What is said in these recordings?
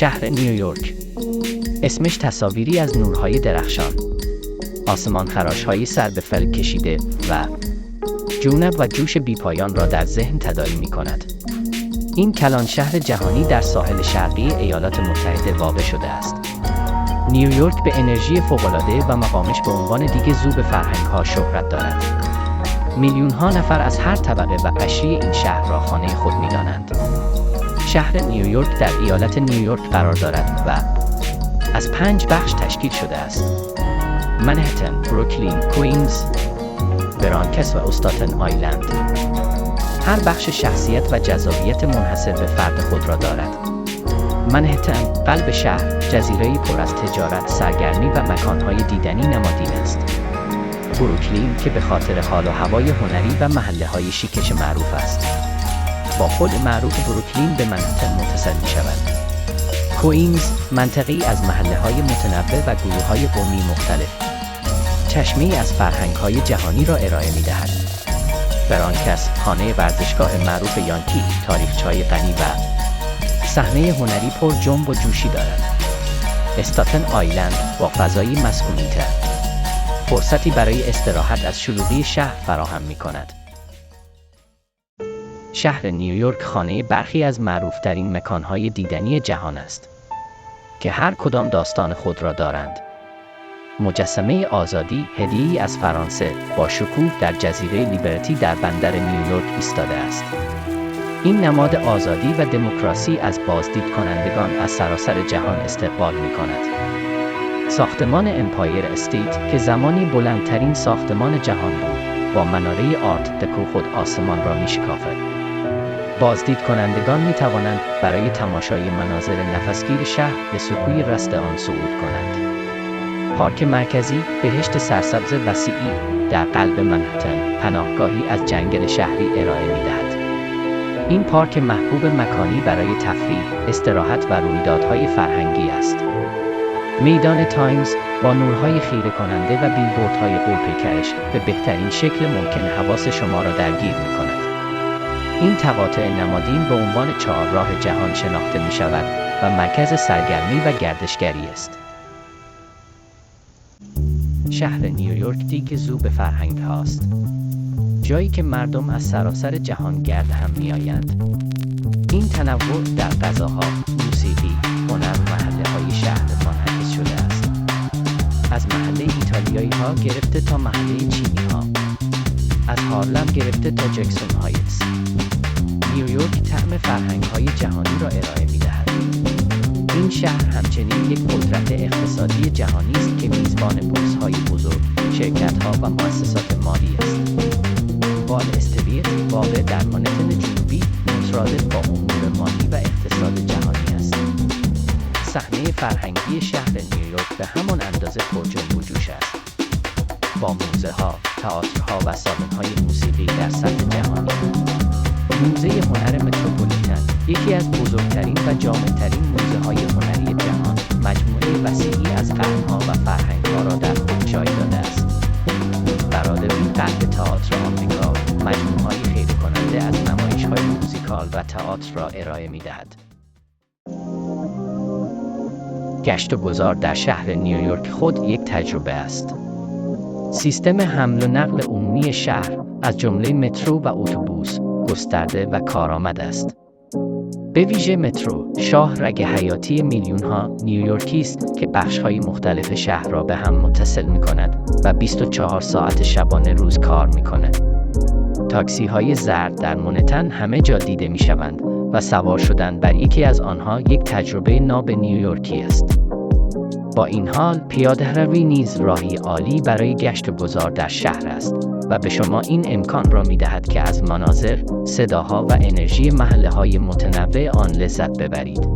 شهر نیویورک. اسمش تصاویری از نورهای درخشان، آسمان خراش‌های سر به فلک کشیده و جونب و جوش بیپایان را در ذهن تداعی می‌کند. این کلان شهر جهانی در ساحل شرقی ایالات متحده واقع شده است. نیویورک به انرژی فوق‌العاده و مقامش به عنوان دیگ ذوب فرهنگ‌ها شهرت دارد. میلیون‌ها نفر از هر طبقه و قشری این شهر را خانه خود می‌دانند. شهر نیویورک در ایالت نیویورک قرار دارد و از 5 بخش تشکیل شده است: منهتن، بروکلین، کوئینز، برانکس و استاتن آیلند. هر بخش شخصیت و جذابیت منحصر به فرد خود را دارد. منهتن، قلب شهر، جزیره‌ای پر از تجارت، سرگرمی و مکان‌های دیدنی نمادین است. بروکلین که به خاطر حال و هوای هنری و محله‌های شیکش معروف است. با خود معروف بروکلین به منهتن متصل می‌شود. کوئینز، منطقه‌ای از محله‌های متنوع و گروه‌های قومی مختلف، چشمه‌ای از فرهنگ‌های جهانی را ارائه می‌دهد. برانکس، خانه ورزشگاه معروف یانکی، تاریخچه‌های غنی و صحنه هنری پر جنب و جوشی دارد. استاتن آیلند با فضایی مسکونی‌تر، فرصتی برای استراحت از شلوغی شهر فراهم می‌کند. شهر نیویورک خانه برخی از معروف‌ترین مکان‌های دیدنی جهان است که هر کدام داستان خود را دارند. مجسمه آزادی، هدیه‌ای از فرانسه، با شکوه در جزیره لیبرتی در بندر نیویورک ایستاده است. این نماد آزادی و دموکراسی از بازدید کنندگان از سراسر جهان استقبال می‌کند. ساختمان امپایر استیت که زمانی بلندترین ساختمان جهان بود، با مناره آرت دکو خود آسمان را می‌شکافد. بازدید کنندگان می‌توانند برای تماشای مناظر نفسگیر شهر به سکوی رست آن صعود کنند. پارک مرکزی، بهشت سرسبز وسیعی در قلب منهتن، پناهگاهی از جنگل شهری ارائه می‌دهد. این پارک محبوب مکانی برای تفریح، استراحت و رویدادهای فرهنگی است. میدان تایمز با نورهای خیره کننده و بیلبوردهای غول‌پیکرش به بهترین شکل ممکن حواس شما را درگیر می‌کند. این تقاطع نمادین به عنوان چهارراه جهان شناخته می‌شود و مرکز سرگرمی و گردشگری است. شهر نیویورک دیگ ذوب فرهنگ هاست، جایی که مردم از سراسر جهان گرد هم می‌آیند. این تنوع در غذاها، موسیقی، هنر و محله‌های شهر منعکس شده است. از محله ایتالیایی‌ها گرفته تا محله چینی‌ها، از هارلم گرفته تا جکسون هایتس، نیویورک طعم فرهنگ‌های جهانی را ارائه می‌دهد. این شهر همچنین یک قدرت اقتصادی جهانی است که میزبان بورس‌های بزرگ، شرکت‌ها و مؤسسات مالی است. وال استریت واقع در مانهتن جنوبی مترادف با امور مالی و اقتصاد جهانی است. صحنه فرهنگی شهر نیویورک به همان اندازه پرجنب و جوش است، با موزه‌ها، تئاترها و سالن‌های موسیقی در سطح جهانی. موزه هنر متروپولیتن، یکی از بزرگترین و جامع‌ترین موزه‌های هنری جهان، مجموعه وسیعی از قرن‌ها و فرهنگ‌ها را در خود جای داده است. برادری قلب تئاتر آمریکا، مجموعه‌های خیره کننده از نمایش‌های موزیکال و تئاتر را ارائه می‌دهد. گشت و گذار در شهر نیویورک خود یک تجربه است. سیستم حمل و نقل عمومی شهر از جمله مترو و اتوبوس گسترده و کارآمد است. به ویژه مترو، شاه رگ حیاتی میلیون‌ها نیویورکی است که بخش‌های مختلف شهر را به هم متصل می‌کند و 24 ساعت شبانه روز کار می‌کند. تاکسی‌های زرد در منهتن همه جا دیده می‌شوند و سوار شدن بر یکی از آنها یک تجربه ناب نیویورکی است. با این حال، پیاده‌روی نیز راهی عالی برای گشت و گذار در شهر است و به شما این امکان را می‌دهد که از مناظر، صداها و انرژی محله‌های متنوع آن لذت ببرید.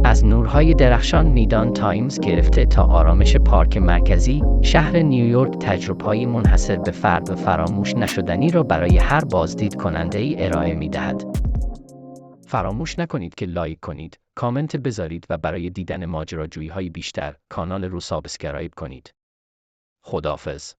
از نورهای درخشان میدان تایمز گرفته تا آرامش پارک مرکزی، شهر نیویورک تجربه‌های منحصر به فرد و فراموش نشدنی را برای هر بازدید کننده‌ای ارائه می‌دهد. فراموش نکنید که لایک کنید، کامنت بذارید و برای دیدن ماجراجویی‌های بیشتر کانال رو سابسکرایب کنید. خداحافظ.